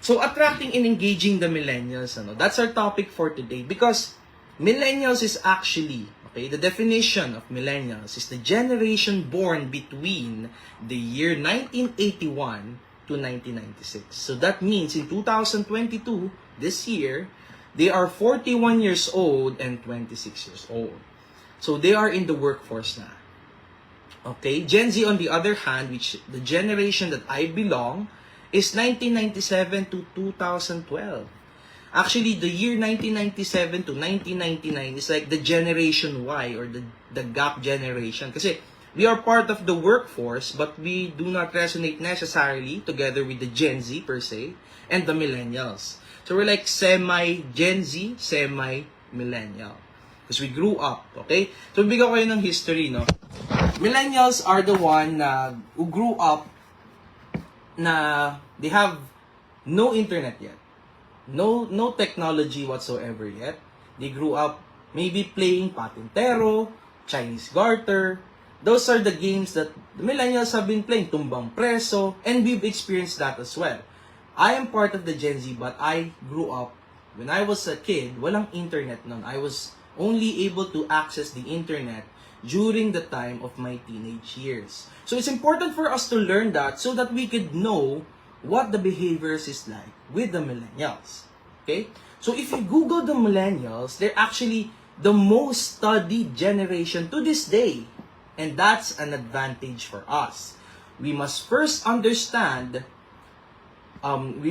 So, attracting and engaging the millennials, that's our topic for today. Because millennials is actually, okay, the definition of millennials is the generation born between the year 1981 to 1996. So, that means in 2022, this year, they are 41 years old and 26 years old. So, they are in the workforce na. Okay? Gen Z, on the other hand, which the generation that I belong, is 1997 to 2012. Actually, the year 1997 to 1999 is like the Generation Y or the gap generation. Kasi we are part of the workforce, but we do not resonate necessarily together with the Gen Z per se and the millennials. So we're like semi-Gen Z, semi-millennial. Because we grew up, okay? So bigyan ko kayo ng history, no? Millennials are the one who grew up na they have no internet yet. No technology whatsoever yet. They grew up maybe playing patintero, Chinese garter. Those are the games that the millennials have been playing, tumbang preso, and we've experienced that as well. I am part of the Gen Z, but I grew up, when I was a kid, walang internet nun. I was only able to access the internet during the time of my teenage years. So it's important for us to learn that so that we could know what the behaviors is like with the millennials. Okay? So if you Google the millennials, they're actually the most studied generation to this day. And that's an advantage for us. We must first understand them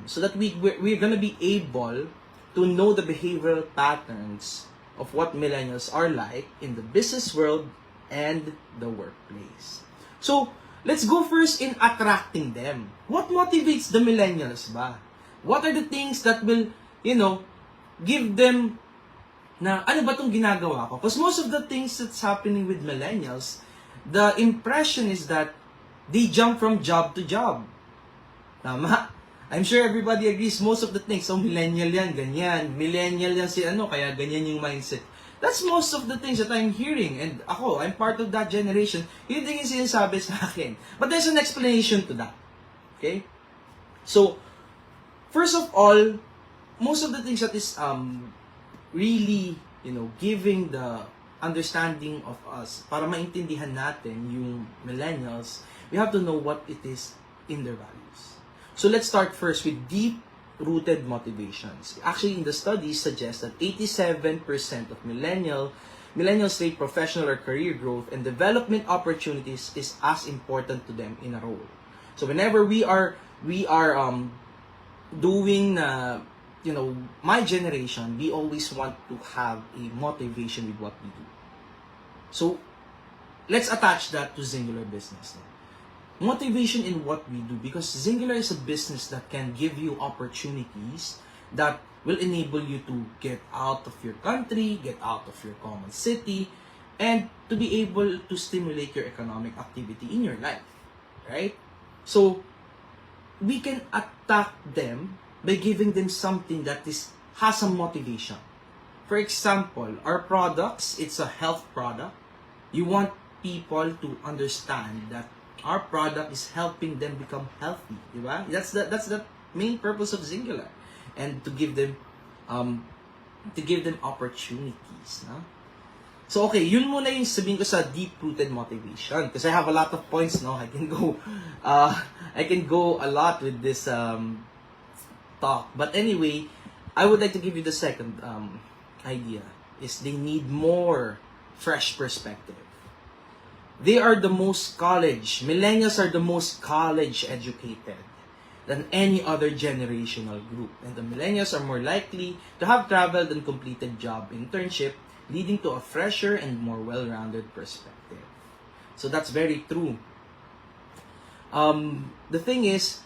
so that we're gonna be able to know the behavioral patterns of what millennials are like in the business world and the workplace. So, let's go first in attracting them. What motivates the millennials ba? What are the things that will, give them na, ano ba itong ginagawa ko? Because most of the things that's happening with millennials, the impression is that they jump from job to job. Tama? I'm sure everybody agrees most of the things. So, millennial yan, ganyan. Millennial yan si kaya ganyan yung mindset. That's most of the things that I'm hearing. And ako, I'm part of that generation. Yun din yung sinasabi sa akin. But there's an explanation to that. Okay? So, first of all, most of the things that is really, giving the understanding of us, para maintindihan natin yung millennials, we have to know what it is in their values. So let's start first with deep-rooted motivations. Actually, in the studies suggest that 87% of millennials rate professional or career growth and development opportunities is as important to them in a role. So whenever we are doing my generation, we always want to have a motivation with what we do. So let's attach that to Singular Business. Motivation in what we do, because Singular is a business that can give you opportunities that will enable you to get out of your country, get out of your common city, and to be able to stimulate your economic activity in your life, right? So, we can attack them by giving them something that has a motivation. For example, our products, it's a health product. You want people to understand that our product is helping them become healthy, di ba? That's the main purpose of Singular, and to give them opportunities, no? So okay, yun muna yung sabihin ko sa deep-rooted motivation, because I have a lot of points, no? I can go a lot with this talk, but anyway, I would like to give you the second idea is they need more fresh perspective. Millennials are the most college educated than any other generational group. And the millennials are more likely to have traveled and completed job internship, leading to a fresher and more well-rounded perspective. So that's very true. The thing is,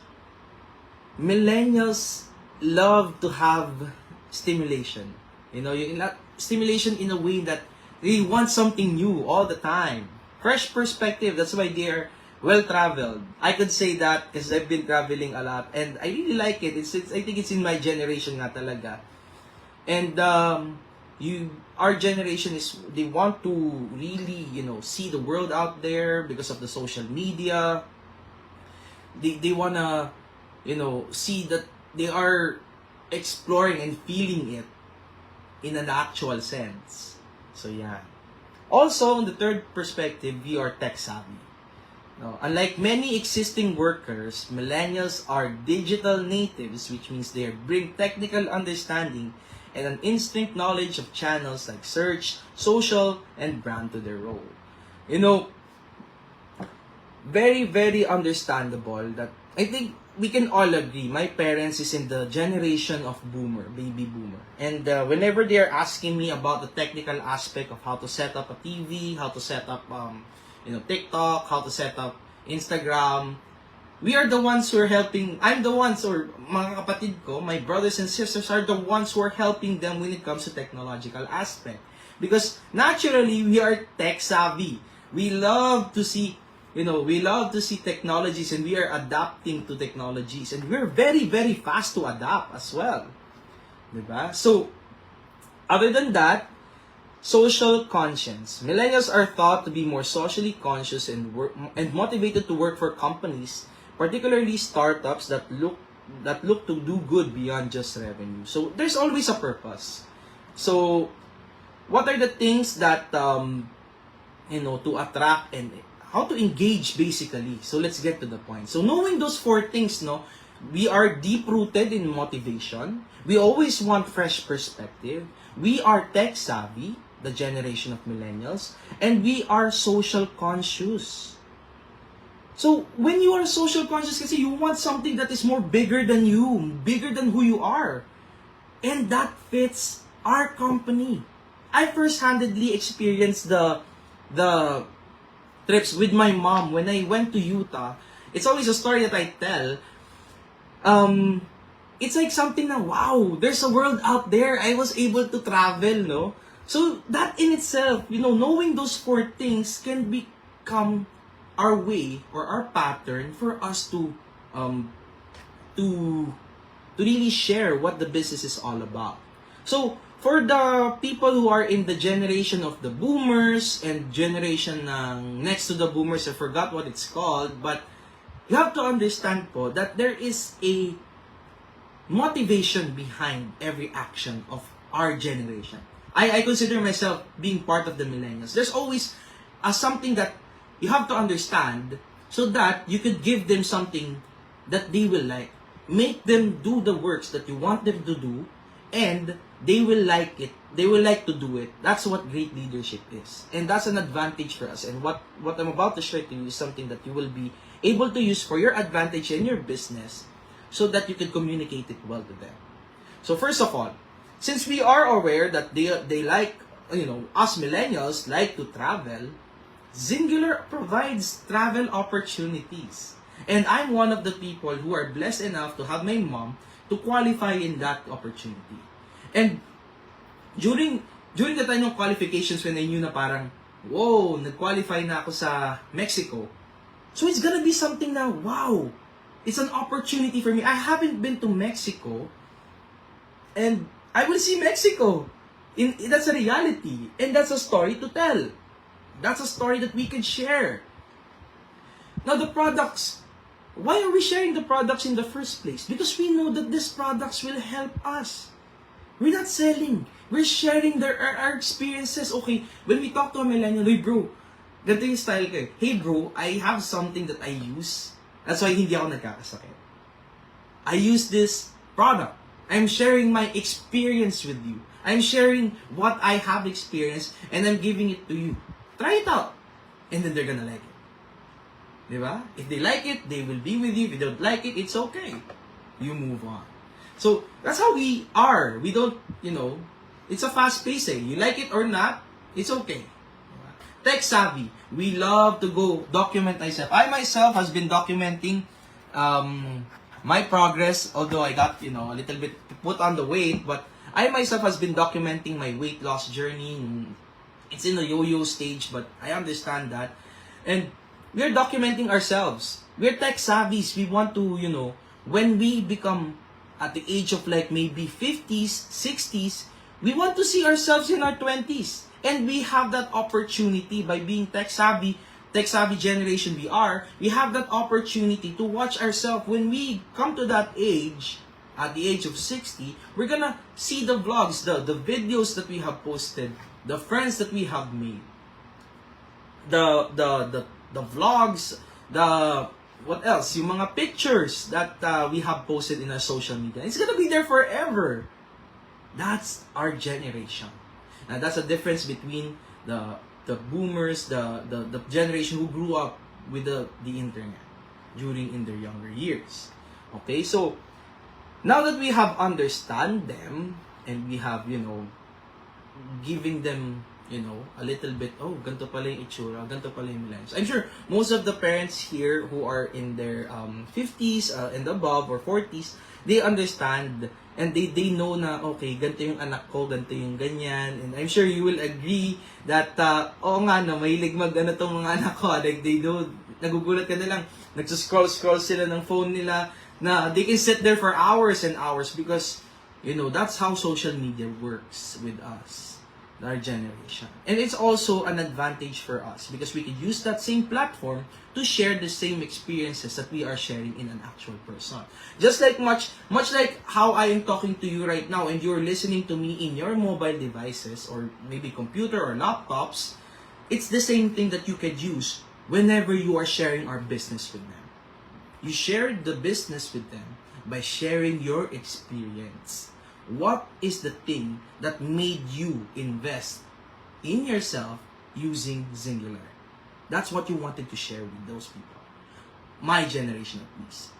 millennials love to have stimulation. Stimulation in a way that they want something new all the time. Fresh perspective, that's why they are well-traveled. I could say that because I've been traveling a lot and I really like it. I think it's in my generation nga talaga. And our generation they want to really, see the world out there because of the social media. They wanna see that they are exploring and feeling it in an actual sense. So yeah. Also, on the third perspective, we are tech savvy. No, unlike many existing workers, millennials are digital natives, which means they bring technical understanding and an instinct knowledge of channels like search, social, and brand to their role. Very, very understandable that I think we can all agree. My parents is in the generation of baby boomer. And whenever they are asking me about the technical aspect of how to set up a TV, how to set up TikTok, how to set up Instagram, we are the ones who are helping. I'm the ones, or mga kapatid ko, my brothers and sisters are the ones who are helping them when it comes to technological aspect. Because naturally, we are tech savvy. We love to see technologies, and we are adapting to technologies, and we're very, very fast to adapt as well. Diba? So, other than that, social conscience. Millennials are thought to be more socially conscious and motivated to work for companies, particularly startups that look to do good beyond just revenue. So there's always a purpose. So what are the things that to attract and how to engage basically? So let's get to the point. So knowing those 4 things, we are deep rooted in motivation. We always want fresh perspective. We are tech savvy, the generation of millennials, and we are social conscious. So, when you are social conscious, kasi you want something that is more bigger than you, bigger than who you are. And that fits our company. I first-handedly experienced the trips with my mom when I went to Utah. It's always a story that I tell. It's like something na, wow, there's a world out there. I was able to travel, no? So, that in itself, knowing those 4 things can become our way or our pattern for us to really share what the business is all about. So, for the people who are in the generation of the boomers and generation next to the boomers, I forgot what it's called, but you have to understand po that there is a motivation behind every action of our generation. I consider myself being part of the millennials. There's always something that you have to understand so that you could give them something that they will like. Make them do the works that you want them to do, and they will like it. They will like to do it. That's what great leadership is. And that's an advantage for us. And what I'm about to share to you is something that you will be able to use for your advantage in your business so that you can communicate it well to them. So first of all, since we are aware that they like, us millennials like to travel, Singular provides travel opportunities. And I'm one of the people who are blessed enough to have my mom to qualify in that opportunity. And during the time of qualifications, when I knew na parang, whoa, nag-qualify na ako sa Mexico. So it's gonna be something na, wow, it's an opportunity for me. I haven't been to Mexico, and I will see Mexico. That's a reality. And that's a story to tell. That's a story that we can share. Now the products, why are we sharing the products in the first place? Because we know that these products will help us. We're not selling. We're sharing our experiences. Okay, when we talk to a millennial, hey bro, ganito yung style ko eh. Hey bro, I have something that I use. That's why hindi ako nagkakasakit. I use this product. I'm sharing my experience with you. I'm sharing what I have experienced and I'm giving it to you. Try it out. And then they're gonna like it. Diba? If they like it, they will be with you. If they don't like it, it's okay. You move on. So, that's how we are. We don't, it's a fast pace eh. You like it or not, it's okay. Diba? Tech savvy. We love to go document myself. I myself has been documenting my progress, although I got, a little bit put on the weight, but I myself has been documenting my weight loss journey. It's in the yo-yo stage, but I understand that. And we're documenting ourselves. We're tech savvies. We want to, when we become at the age of like maybe 50s, 60s, we want to see ourselves in our 20s. And we have that opportunity by being tech savvy tech-savvy generation we are, we have that opportunity to watch ourselves when we come to that age, at the age of 60, we're gonna see the vlogs, the videos that we have posted, the friends that we have made, the vlogs, the what else? Yung mga pictures that we have posted in our social media. It's gonna be there forever. That's our generation. Now that's the difference between the boomers, the generation who grew up with the internet during in their younger years. Okay, so now that we have understand them and we have, giving them, a little bit, oh, ganito pala yung itsura, ganito pala yung millennials. I'm sure most of the parents here who are in their 50s and above or 40s, they understand and they know na, okay, ganito yung anak ko, ganito yung ganyan. And I'm sure you will agree that, oo nga na, mahilig mag-ano tong mga anak ko. Like, they do, nagugulat ka na lang, nagsuscroll sila ng phone nila, na they can sit there for hours and hours because, that's how social media works with us, our generation. And it's also an advantage for us because we could use that same platform to share the same experiences that we are sharing in an actual person. Just like much like how I am talking to you right now and you're listening to me in your mobile devices or maybe computer or laptops, it's the same thing that you could use whenever you are sharing our business with them. You share the business with them by sharing your experience. What is the thing that made you invest in yourself using Singular? That's what you wanted to share with those people. My generation at least.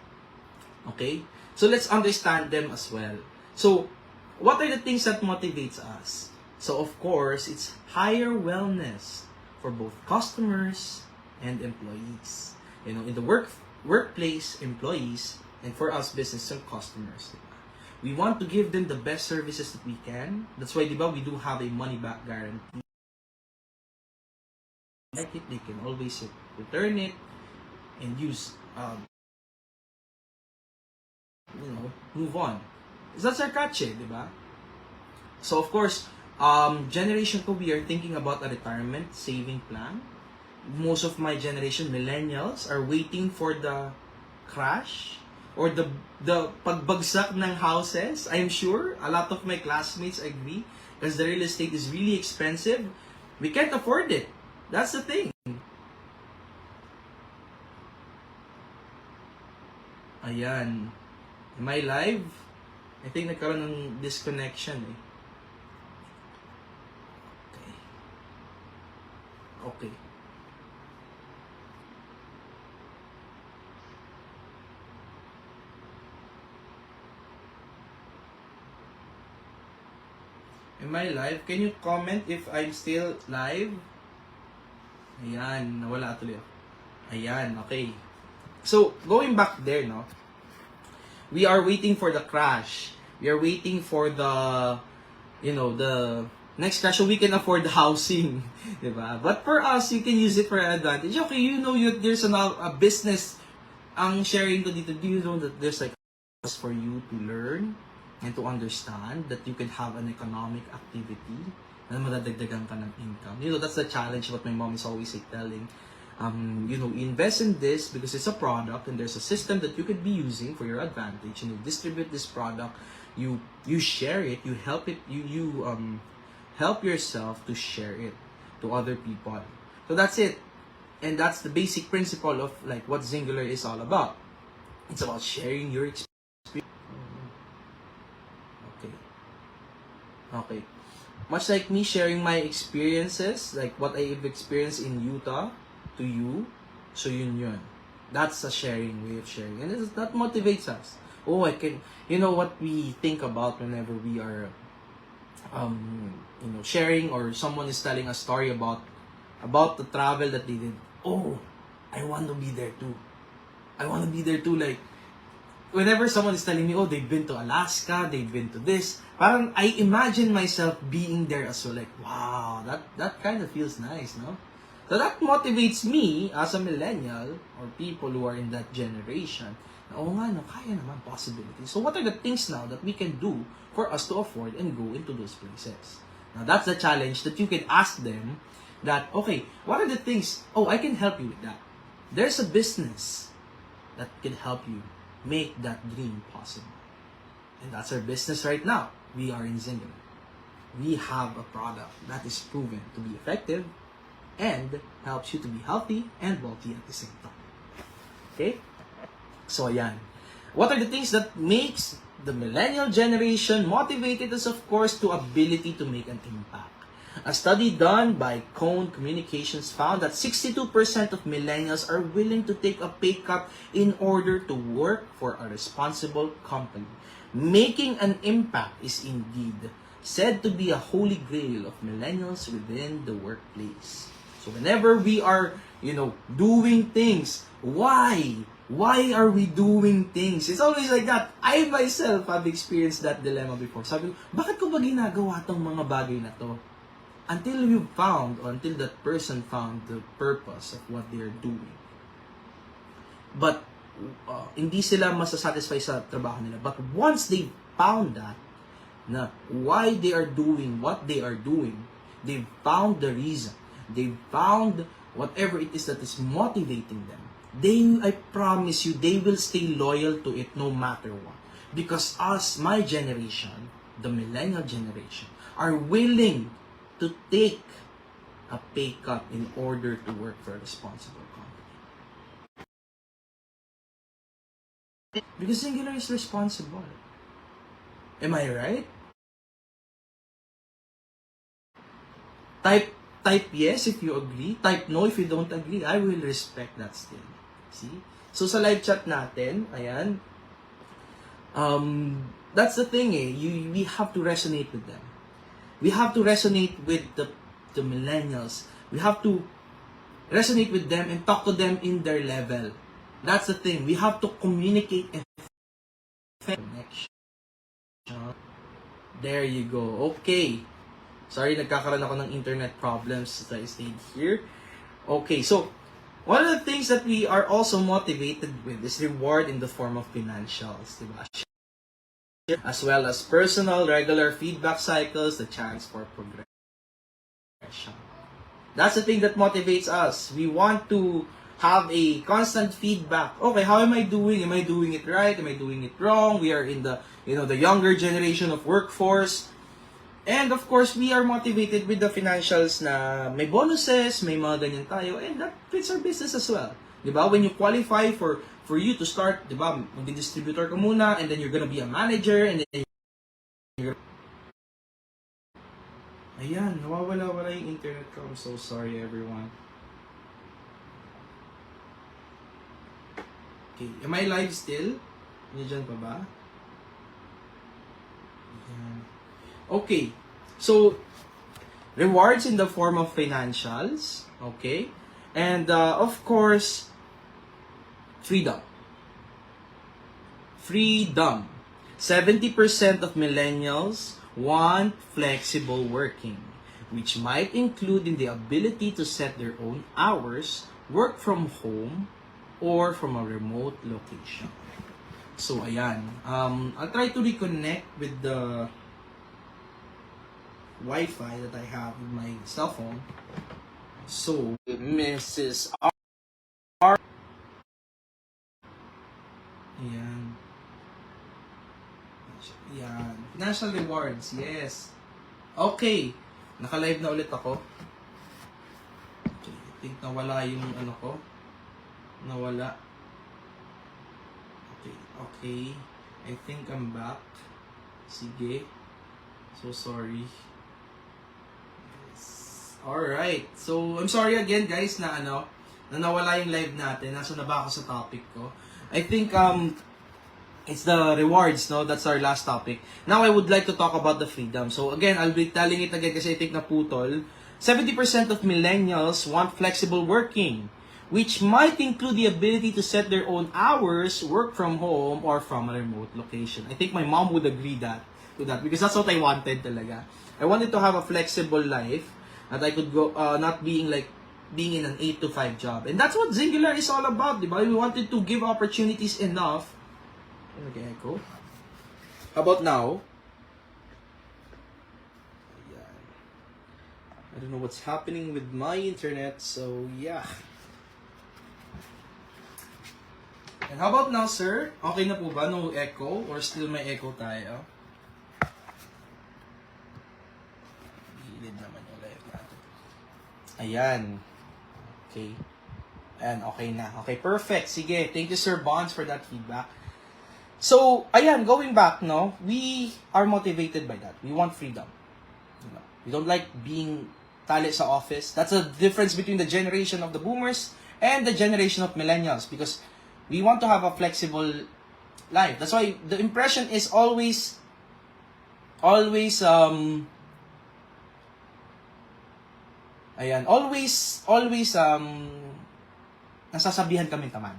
Okay? So let's understand them as well. So, what are the things that motivates us? So of course, it's higher wellness for both customers and employees. In the workplace, employees, and for us, business and customers. We want to give them the best services that we can. That's why, we do have a money-back guarantee. Like it, they can always return it and use, move on. That's our catch, diba? So, of course, generation ko, we are thinking about a retirement saving plan. Most of my generation, millennials, are waiting for the crash or the pagbagsak ng houses. I'm sure a lot of my classmates agree because the real estate is really expensive. We can't afford it. That's the thing. Ayan. Am I live? I think nagkaroon ng disconnection eh. Okay. Am I live? Can you comment if I'm still live? Ayan, nawala tuloy ako. Ayan, okay. So, going back there, no? We are waiting for the crash. We are waiting for the, the next crash so we can afford the housing. Diba? But for us, you can use it for an advantage. Okay, there's a business ang sharing ko dito. Do you know that there's like for you to learn and to understand that you can have an economic activity na madadagdagan ka ng income. That's the challenge what my mom is always telling. Invest in this because it's a product and there's a system that you could be using for your advantage. And you distribute this product, you share it, you help it, you help yourself to share it to other people. So that's it. And that's the basic principle of like what Singular is all about. It's about sharing your experience. Okay. Much like me sharing my experiences, like what I've experienced in Utah to you, so yun. That's a sharing way of sharing. And that motivates us. Oh, I can, what we think about whenever we are, sharing or someone is telling a story about the travel that they did. Oh, I want to be there too. I want to be there too. Like, whenever someone is telling me, oh, they've been to Alaska, they've been to this, parang I imagine myself being there as well. Like, wow, that kind of feels nice, no? So that motivates me as a millennial or people who are in that generation. Oo nga, no, kaya naman possibilities. So what are the things now that we can do for us to afford and go into those places? Now that's the challenge that you can ask them that, okay, what are the things, oh, I can help you with that. There's a business that can help you make that dream possible. And that's our business right now. We are in Singular. We have a product that is proven to be effective and helps you to be healthy and wealthy at the same time. Okay? So, ayan. What are the things that makes the millennial generation motivated is, of course, to ability to make an impact. A study done by Cone Communications found that 62% of millennials are willing to take a pay cut in order to work for a responsible company. Making an impact is indeed said to be a holy grail of millennials within the workplace. So whenever we are, doing things, why? Why are we doing things? It's always like that. I myself have experienced that dilemma before. Sabi ko, bakit ko ba ginagawa tong mga bagay na to? Until you found, or until that person found the purpose of what they are doing. But, hindi sila masasatisfy sa trabaho nila. But once they found that, na why they are doing what they are doing, they found the reason. They found whatever it is that is motivating them. I promise you, they will stay loyal to it no matter what. Because us, my generation, the millennial generation, are willing to take a pay cut in order to work for a responsible company. Because Singular is responsible. Am I right? Type yes if you agree. Type no if you don't agree. I will respect that still. See? So sa live chat natin, ayan, that's the thing we have to resonate with them. We have to resonate with the millennials. We have to resonate with them and talk to them in their level. That's the thing. We have to communicate and connection. There you go. Okay. Sorry, nagkakaroon ako ng internet problems as I stayed here. Okay, so one of the things that we are also motivated with is reward in the form of financials, diba? As well as personal, regular feedback cycles, the chance for progression. That's the thing that motivates us. We want to have a constant feedback. Okay, how am I doing? Am I doing it right? Am I doing it wrong? We are in the, the younger generation of workforce. And of course, we are motivated with the financials na may bonuses, may mga ganyan tayo, and that fits our business as well. Diba? When you qualify for you to start, diba, mag-distributor ka muna, and then you're gonna be a manager, and then ayan, nawawala-wala yung internet ko. I'm so sorry, everyone. Okay, am I live still? Nandiyan pa ba? Ayan. Okay, so rewards in the form of financials, okay, and of course, freedom. 70% of millennials want flexible working, which might include in the ability to set their own hours, work from home, or from a remote location. So, ayan. I'll try to reconnect with the Wi-Fi that I have with my cell phone. So, Mrs. R. Ayan. Ayan. Financial rewards, yes. Okay. Naka-live na ulit ako. Okay. I think nawala yung ko. Nawala. Okay. I think I'm back. Sige. So sorry. Alright. So, I'm sorry again guys na nawala yung live natin. Nasa na ba ako sa topic ko? I think it's the rewards, no? That's our last topic. Now I would like to talk about the freedom. So again, I'll be telling it again kasi I think naputol. 70% of millennials want flexible working, which might include the ability to set their own hours, work from home, or from a remote location. I think my mom would agree to that because that's what I wanted talaga. I wanted to have a flexible life that I could go, not being in an 8 to 5 job. And that's what Singular is all about, diba? We wanted to give opportunities enough. Okay, echo. How about now? I don't know what's happening with my internet, so yeah. And how about now, sir? Okay na po ba? No echo? Or still may echo tayo? Gilid naman yung live natin. Ayan. Okay. Ayan, okay na. Okay, perfect. Sige, thank you, Sir Bonds, for that feedback. So, ayan, going back, no, we are motivated by that. We want freedom. You know, we don't like being tali sa office. That's the difference between the generation of the boomers and the generation of millennials, because we want to have a flexible life. That's why the impression is always nasasabihan kami tamad.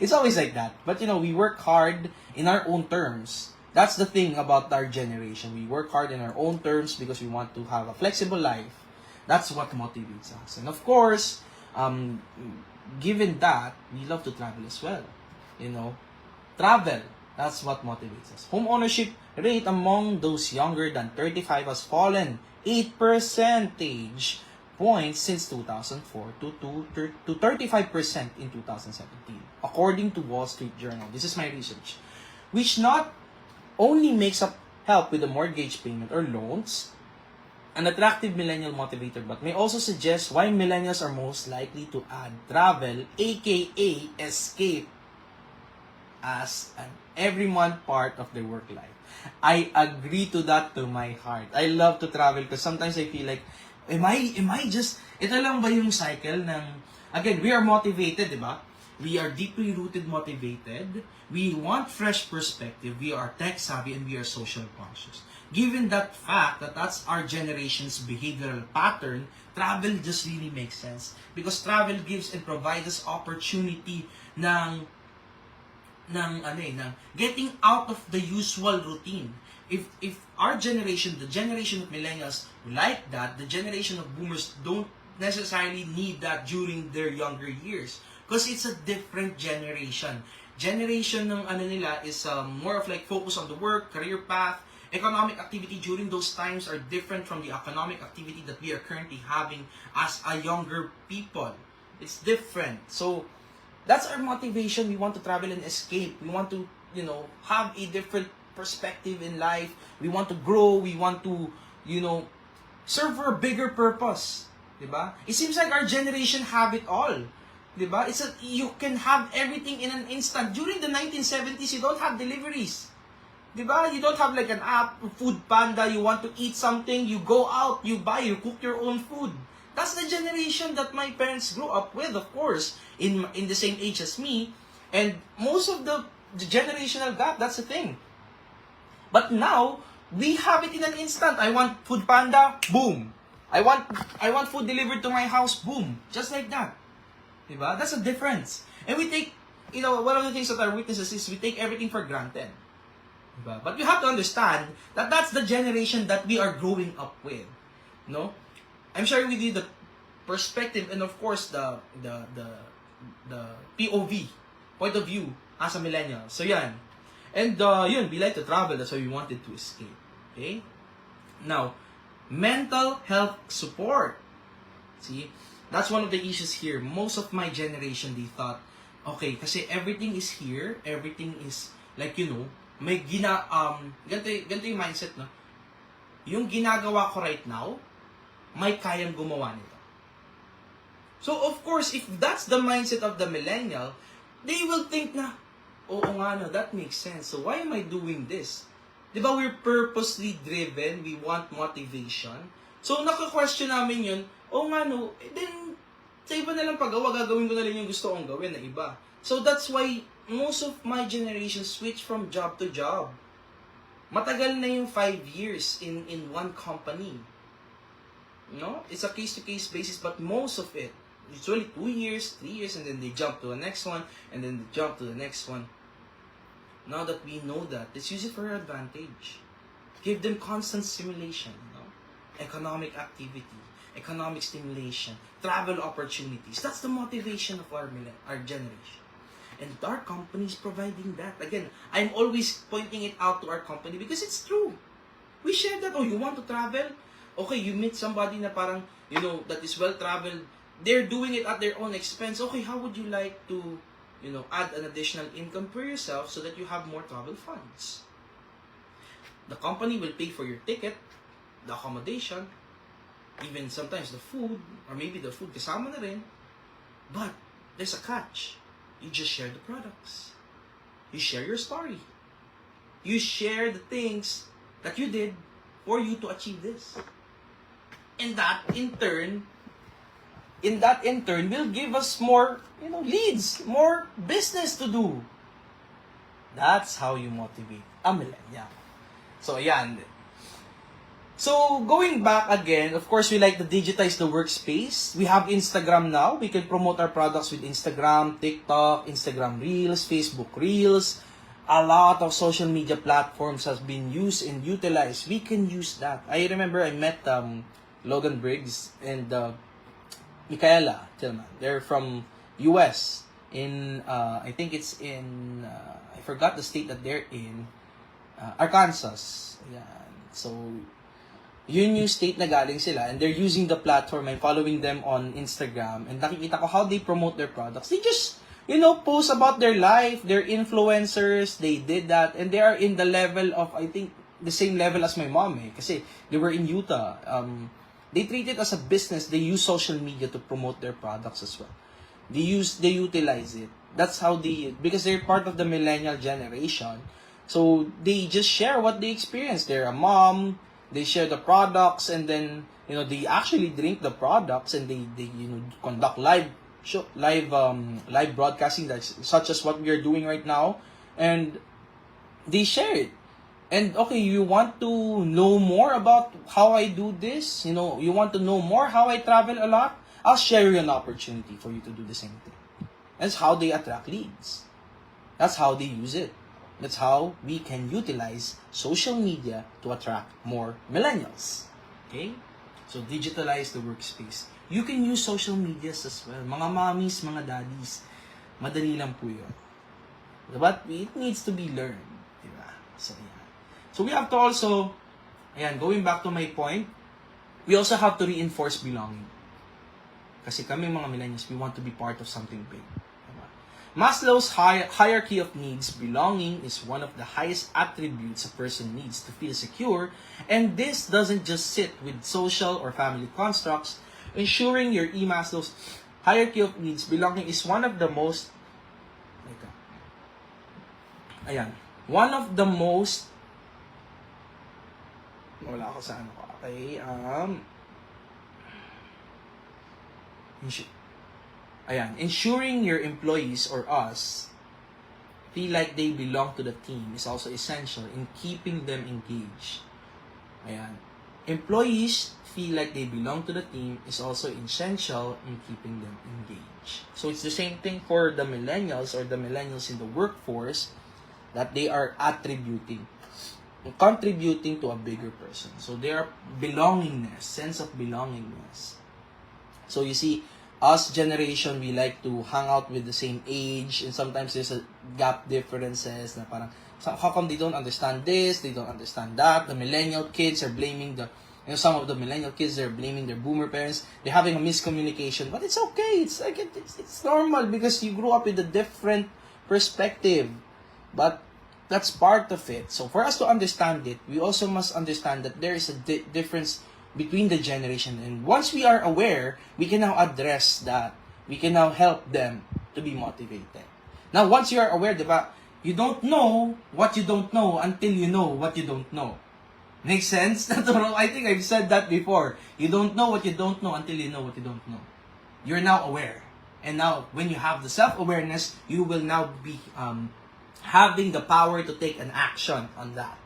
It's always like that. But we work hard in our own terms. That's the thing about our generation. We work hard in our own terms because we want to have a flexible life. That's what motivates us. And of course, given that, we love to travel as well. Travel, that's what motivates us. Home ownership rate among those younger than 35 has fallen 8 percentage points since 2004 to 35% in 2017, according to Wall Street Journal. This is my research, which not only makes up help with the mortgage payment or loans, an attractive millennial motivator, but may also suggest why millennials are most likely to add travel, aka escape, as an every month part of their work life. I agree to that to my heart. I love to travel because sometimes I feel like, am I just, ito lang ba yung cycle ng, again, we are motivated, di ba? We are deeply rooted motivated. We want fresh perspective. We are tech savvy and we are social conscious. Given that fact that that's our generation's behavioral pattern, travel just really makes sense. Because travel gives and provides us opportunity ng getting out of the usual routine. If our generation, the generation of millennials, like that, the generation of boomers don't necessarily need that during their younger years. Because it's a different generation. Generation ng nila is more of like focus on the work, career path, economic activity during those times are different from the economic activity that we are currently having as a younger people. It's different. So, that's our motivation. We want to travel and escape. We want to, have a different perspective in life. We want to grow. We want to, serve for a bigger purpose. Diba? It seems like our generation have it all. Diba? You can have everything in an instant. During the 1970s, you don't have deliveries. Diba? You don't have like an app, Food Panda. You want to eat something, you go out, you buy, you cook your own food. That's the generation that my parents grew up with, of course, in the same age as me. And most of the generational gap, that's the thing. But now, we have it in an instant. I want Food Panda, boom. I want food delivered to my house, boom. Just like that. Diba? That's a difference. And we take, one of the things that our witnesses is we take everything for granted. Diba? But you have to understand that that's the generation that we are growing up with. No? I'm sharing with you the perspective and of course the POV, point of view as a millennial. So yan. And we like to travel, that's why we wanted to escape. Okay? Now, mental health support. See? That's one of the issues here. Most of my generation, they thought, okay, kasi everything is here, everything is like, may ganito yung mindset, no? Yung ginagawa ko right now, may kayang gumawa nito. So, of course, if that's the mindset of the millennial, they will think na, oo nga no, that makes sense. So, why am I doing this? Diba, we're purposely driven, we want motivation. So, naka-question namin yun, oo nga no, then, sa iba na lang pag-gawa, gagawin ko na lang yung gusto kong gawin na iba. So, that's why most of my generation switch from job to job. Matagal na yung 5 years in one company. No? It's a case-to-case basis, but most of it, usually 2 years, 3 years, and then they jump to the next one, and then they jump to the next one. Now that we know that, let's use it for our advantage. Give them constant stimulation, economic activity, economic stimulation, travel opportunities. That's the motivation of our generation. And our company is providing that. Again, I'm always pointing it out to our company because it's true. We share that. Oh, you want to travel? Okay, you meet somebody na parang, that is well-traveled. They're doing it at their own expense. Okay, how would you like to, add an additional income for yourself so that you have more travel funds? The company will pay for your ticket, the accommodation, even sometimes the food, or maybe the food kasama na rin. But there's a catch. You just share the products. You share your story. You share the things that you did for you to achieve this. And that in turn will give us more, leads, more business to do. That's how you motivate a millennial. So, ayan. So, going back again, of course, we like to digitize the workspace. We have Instagram now. We can promote our products with Instagram, TikTok, Instagram Reels, Facebook Reels. A lot of social media platforms has been used and utilized. We can use that. I remember I met Logan Briggs and Michaela Tillman. They're from US. I think it's in, I forgot the state that they're in. Arkansas. Yan. So, yun yung state na galing sila, and they're using the platform. I'm following them on Instagram, and nakikita ko how they promote their products. They just, post about their life, they're influencers, they did that, and they are in the level of, I think, the same level as my mom, kasi they were in Utah. They treat it as a business. They use social media to promote their products as well. They utilize it. That's how because they're part of the millennial generation. So, they just share what they experience. They're a mom, they share the products, and then, they actually drink the products, and they conduct live broadcasting, such as what we are doing right now, and they share it. And, okay, you want to know more about how I do this? You want to know more how I travel a lot? I'll share you an opportunity for you to do the same thing. That's how they attract leads. That's how they use it. That's how we can utilize social media to attract more millennials. Okay? So, digitalize the workspace. You can use social medias as well. Mga mommies, mga daddies, madali lang po yun. But it needs to be learned. Diba? So, yeah. So, we have to also, going back to my point, we also have to reinforce belonging. Kasi kami mga millennials, we want to be part of something big. Maslow's hierarchy of needs, belonging is one of the highest attributes a person needs to feel secure, and this doesn't just sit with social or family constructs. Ensuring your Maslow's hierarchy of needs, belonging is one of the most, wala ako sa ano ko, okay, ensuring your employees or us feel like they belong to the team is also essential in keeping them engaged. Employees feel like they belong to the team is also essential in keeping them engaged. So it's the same thing for the millennials or the millennials in the workforce, that they are contributing to a bigger person. So their sense of belongingness. So you see, us generation, we like to hang out with the same age, and sometimes there's a gap differences na parang, how come they don't understand this, they don't understand that. The millennial kids are blaming some of the millennial kids, they're blaming their boomer parents. They're having a miscommunication, but it's okay. It's like it's normal because you grew up with a different perspective. But that's part of it. So for us to understand it, we also must understand that there is a difference between the generation, and once we are aware, we can now address that. We can now help them to be motivated. Now, once you are aware, diba, you don't know what you don't know until you know what you don't know. Makes sense? I think I've said that before. You don't know what you don't know until you know what you don't know. You're now aware. And now, when you have the self-awareness, you will now be having the power to take an action on that.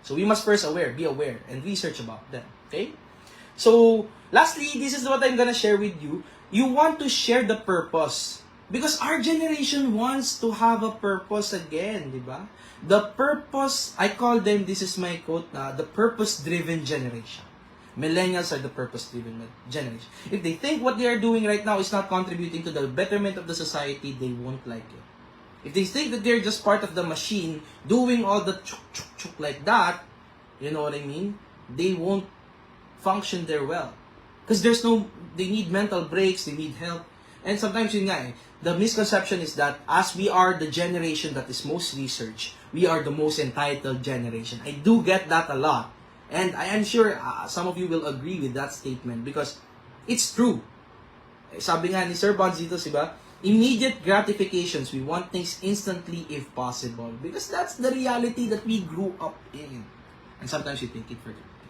So we must first be aware, and research about them. Okay? So, lastly, this is what I'm gonna share with you. You want to share the purpose. Because our generation wants to have a purpose again, di ba? The purpose, I call them, this is my quote na, the purpose-driven generation. Millennials are the purpose-driven generation. If they think what they are doing right now is not contributing to the betterment of the society, they won't like it. If they think that they're just part of the machine, doing all the chuk-chuk-chuk like that, you know what I mean? They won't function there well. Because they need mental breaks, they need help. And sometimes yun nga the misconception is that as we are the generation that is most researched, we are the most entitled generation. I do get that a lot. And I am sure some of you will agree with that statement because it's true. Sabi nga ni Sir Bonds dito, diba? Immediate gratifications. We want things instantly if possible. Because that's the reality that we grew up in. And sometimes we take it for granted.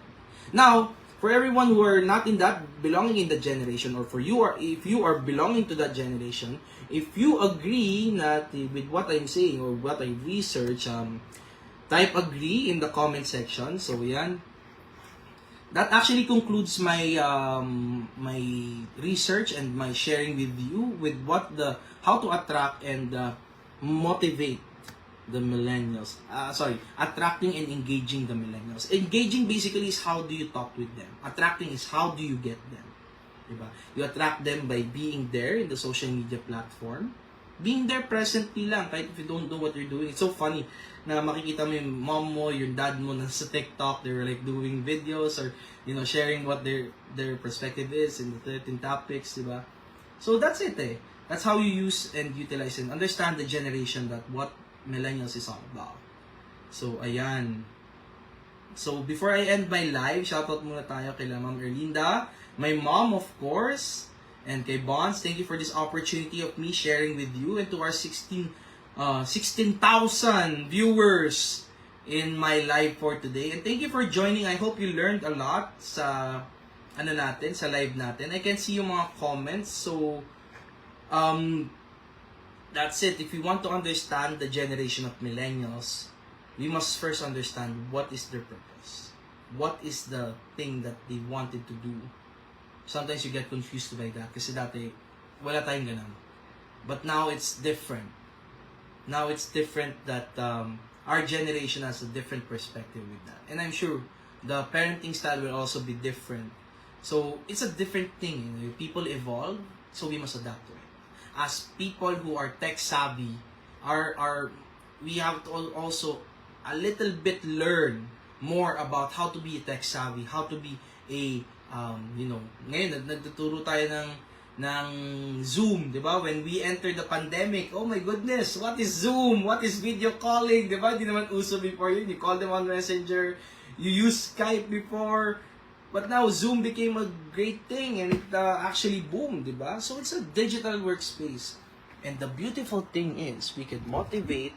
Now, for everyone who are not in that, belonging in the generation, or for you, or if you are belonging to that generation, if you agree that with what I'm saying or what I research, type agree in the comment section. So yan. That actually concludes my my research and my sharing with you with how to attract and motivate the millennials. Attracting and engaging the millennials. Engaging basically is how do you talk with them. Attracting is how do you get them. Diba? You attract them by being there in the social media platform. Being there presently lang, kahit if you don't know what you're doing. It's so funny na makikita mo yung mom mo, yung dad mo na sa TikTok, they were like doing videos or, sharing what their perspective is in the 13 topics, diba? So that's it That's how you use and utilize and understand the generation that what Millennials is all about. So, ayan. So, before I end my live, shoutout muna tayo kay Ma'am Erlinda, my mom, of course, and kay Bonds. Thank you for this opportunity of me sharing with you and to our 16,000 viewers in my live for today. And thank you for joining. I hope you learned a lot sa sa live natin. I can see yung mga comments. So, that's it. If we want to understand the generation of millennials, we must first understand what is their purpose. What is the thing that they wanted to do. Sometimes you get confused by that kasi dati wala tayong ganun. But now it's different. Now it's different that our generation has a different perspective with that. And I'm sure the parenting style will also be different. So it's a different thing. People evolve, so we must adapt to it. As people who are tech savvy, we have to also a little bit learn more about how to be tech savvy, how to be a ngayon nagtuturo tayo ng Zoom, 'di ba? When we entered the pandemic, oh my goodness, what is Zoom? What is video calling? 'Di ba? Di naman uso before yun. You call them on Messenger, you use Skype before. But now, Zoom became a great thing and it actually boomed, diba? So, it's a digital workspace. And the beautiful thing is, we can motivate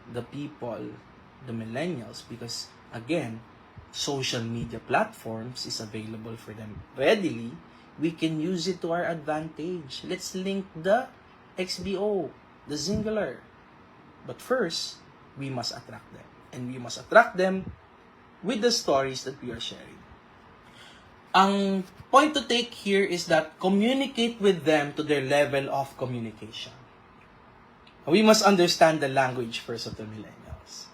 the people, the millennials, because, again, social media platforms is available for them readily. We can use it to our advantage. Let's link the XBO, the singular. But first, we must attract them. And we must attract them with the stories that we are sharing. Ang point to take here is that communicate with them to their level of communication. We must understand the language first of the millennials.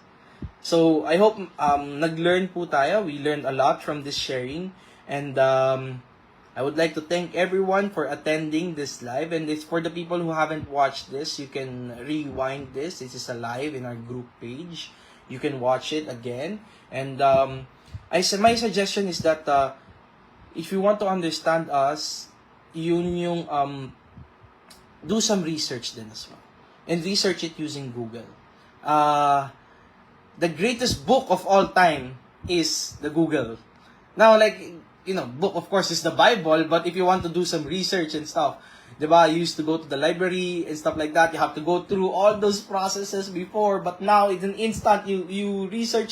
So, I hope nag-learn po tayo. We learned a lot from this sharing. And I would like to thank everyone for attending this live. And it's for the people who haven't watched this, you can rewind this. This is a live in our group page. You can watch it again. And my suggestion is that if you want to understand us, yun yung do some research din as well. And research it using Google. The greatest book of all time is the Google. Now, book of course is the Bible, but if you want to do some research and stuff, diba, you used to go to the library and stuff like that. You have to go through all those processes before, but now it's an instant. You research